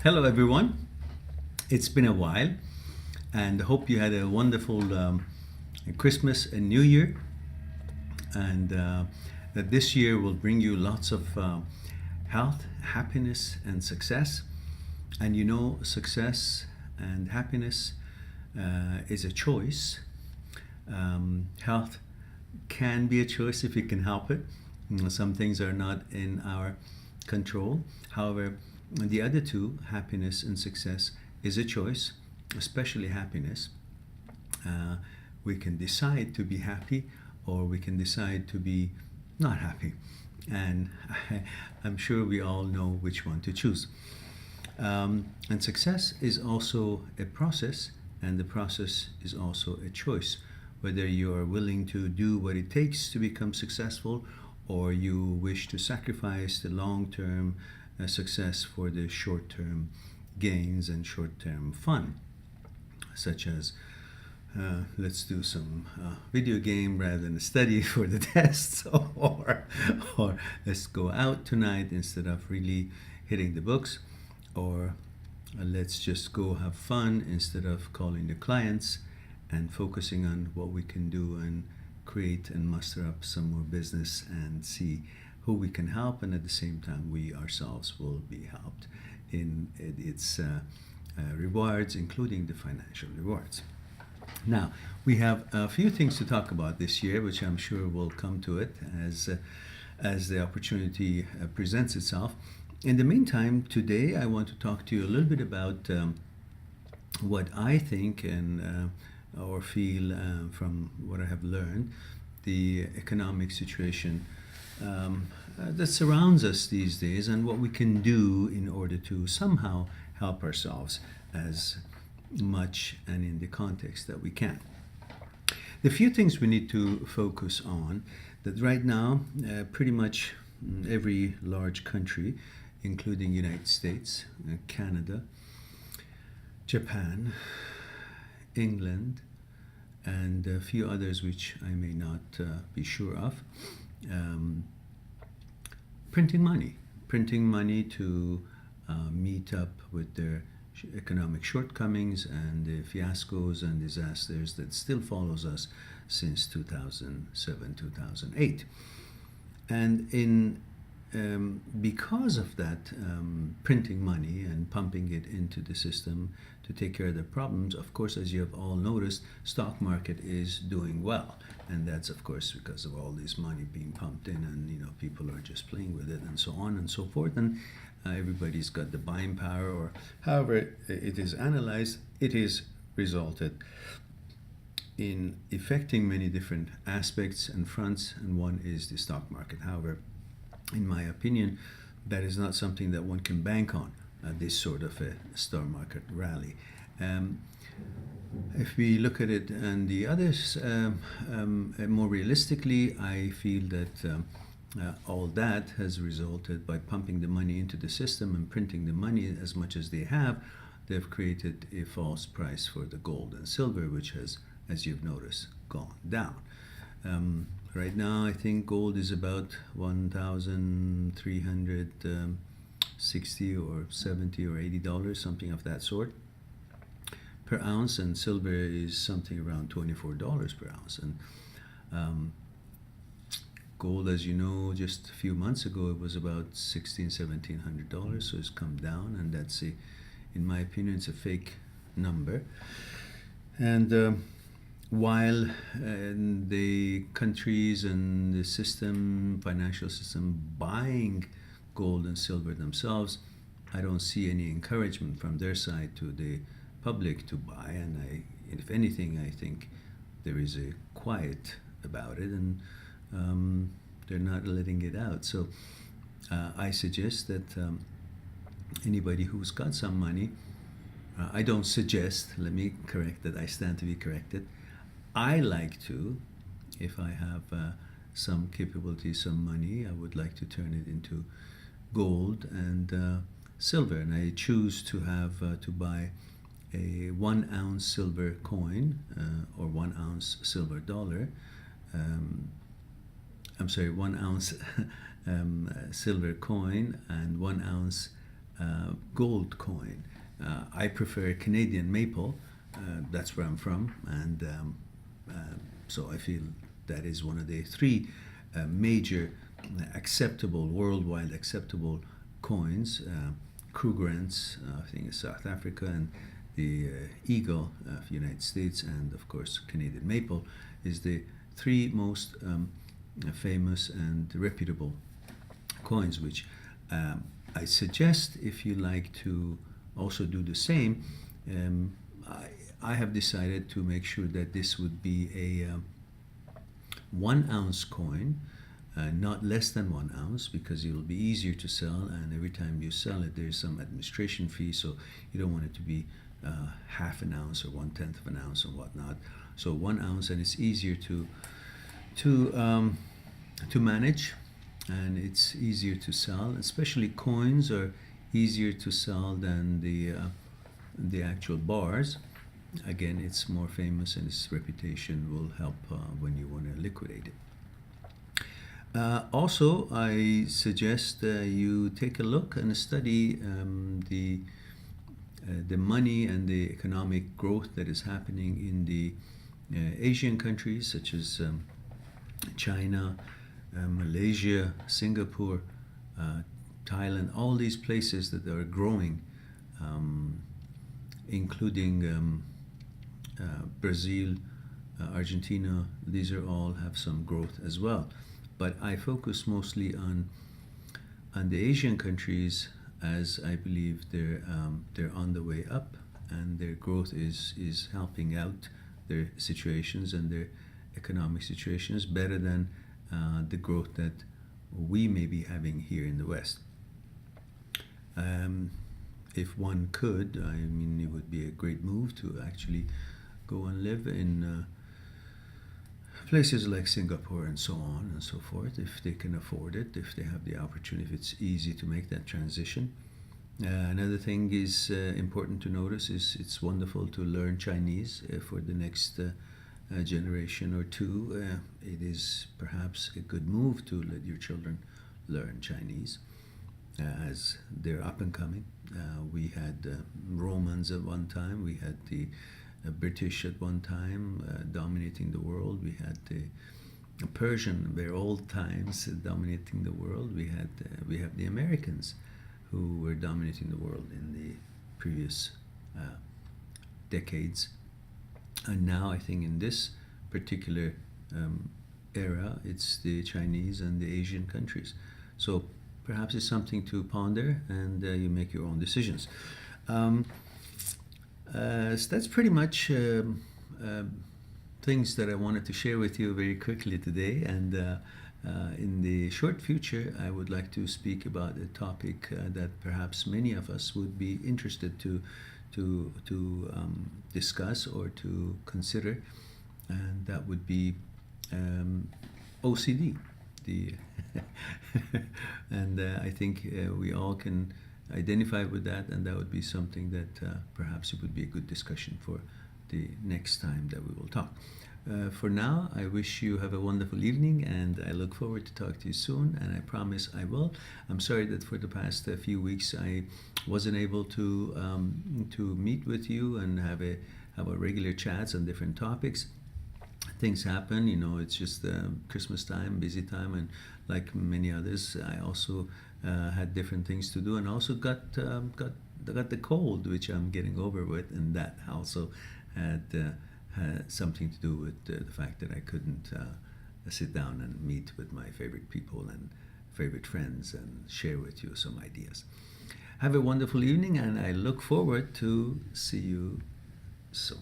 Hello, everyone. It's been a while, and I hope you had a wonderful Christmas and New Year, and that this year will bring you lots of health, happiness, and success. And you know, success and happiness is a choice. Health can be a choice if you can help it. Some things are not in our control. However, the other two, happiness and success, is a choice, especially happiness. Uh, we can decide to be happy or we can decide to be not happy. And I'm sure we all know which one to choose. And success is also a process, and the process is also a choice. Whether you are willing to do what it takes to become successful, or you wish to sacrifice the long term success for the short term gains and short term fun, such as let's do some video game rather than study for the tests, or let's go out tonight instead of really hitting the books, or let's just go have fun instead of calling the clients and focusing on what we can do and create and muster up some more business and see who we can help, and at the same time we ourselves will be helped in its rewards, including the financial rewards. Now, we have a few things to talk about this year, which I'm sure will come to it as the opportunity presents itself. In the meantime, today I want to talk to you a little bit about what I think and or feel from what I have learned, the economic situation that surrounds us these days, and what we can do in order to somehow help ourselves as much and in the context that we can. The few things we need to focus on, that right now pretty much every large country, including United States, Canada, Japan, England, and a few others which I may not be sure of, printing money to meet up with their economic shortcomings and the fiascos and disasters that still follows us since 2007, 2008. And in because of that, printing money and pumping it into the system to take care of the problems, of course, as you have all noticed, stock market is doing well, and that's of course because of all this money being pumped in, and people are just playing with it, and so on and so forth, and everybody's got the buying power, or however it is analyzed, it is resulted in affecting many different aspects and fronts, and one is the stock market. However, in my opinion, that is not something that one can bank on, this sort of a stock market rally. If we look at it and the others more realistically, I feel that all that has resulted by pumping the money into the system and printing the money as much as they have. They've created a false price for the gold and silver, which has, as you've noticed, gone down. Right now, I think gold is about 1,360 or 70 or $80, something of that sort, per ounce, and silver is something around $24 per ounce. And gold, as you know, just a few months ago, it was about $1,700, so it's come down, and that's in my opinion, it's a fake number. And while the countries and the financial system, buying gold and silver themselves, I don't see any encouragement from their side to the public to buy. And if anything, I think there is a quiet about it, and they're not letting it out. So I suggest that anybody who's got some money, I don't suggest, let me correct that, I stand to be corrected. I like to, if I have some capability, some money, I would like to turn it into gold and silver, and I choose to have to buy a 1 ounce silver coin or 1 ounce silver dollar. I'm sorry, 1 ounce silver coin and 1 ounce gold coin. I prefer Canadian maple. That's where I'm from, and so I feel that is one of the three major acceptable, worldwide acceptable coins. Krugerrand, I think, is South Africa, and the Eagle of the United States, and of course Canadian maple is the three most famous and reputable coins, which I suggest if you like to also do the same. I have decided to make sure that this would be a 1 ounce coin, not less than 1 ounce, because it will be easier to sell, and every time you sell it there's some administration fee, so you don't want it to be half an ounce or 1/10 of an ounce and whatnot. So 1 ounce, and it's easier to manage, and it's easier to sell. Especially coins are easier to sell than the actual bars. Again, it's more famous, and its reputation will help when you want to liquidate it. Also, I suggest you take a look and study the money and the economic growth that is happening in the Asian countries such as China, Malaysia, Singapore, Thailand, all these places that are growing, including Brazil, Argentina. These are all have some growth as well. But I focus mostly on the Asian countries, as I believe they're on the way up, and their growth is helping out their situations and their economic situations better than the growth that we may be having here in the West. If one could, I mean, it would be a great move to actually go and live in places like Singapore and so on and so forth, if they can afford it, if they have the opportunity, if it's easy to make that transition. Another thing is important to notice is it's wonderful to learn Chinese for the next generation or two. It is perhaps a good move to let your children learn Chinese as they're up and coming. We had Romans at one time, we had the British at one time dominating the world, we had the Persian, their old times, dominating the world. We have the Americans who were dominating the world in the previous decades, and now I think in this particular era it's the Chinese and the Asian countries. So perhaps it's something to ponder, and you make your own decisions. So that's pretty much things that I wanted to share with you very quickly today, and in the short future I would like to speak about a topic that perhaps many of us would be interested to discuss or to consider, and that would be OCD. And I think we all can identify with that, and that would be something that perhaps it would be a good discussion for the next time that we will talk. For now, I wish you have a wonderful evening, and I look forward to talk to you soon, and I promise I will. I'm sorry that for the past few weeks I wasn't able to meet with you and have a regular chats on different topics. Things happen, you know, it's just Christmas time, busy time, and like many others, I also had different things to do, and also got the cold, which I'm getting over with, and that also had something to do with the fact that I couldn't sit down and meet with my favorite people and favorite friends and share with you some ideas. Have a wonderful evening, and I look forward to see you soon.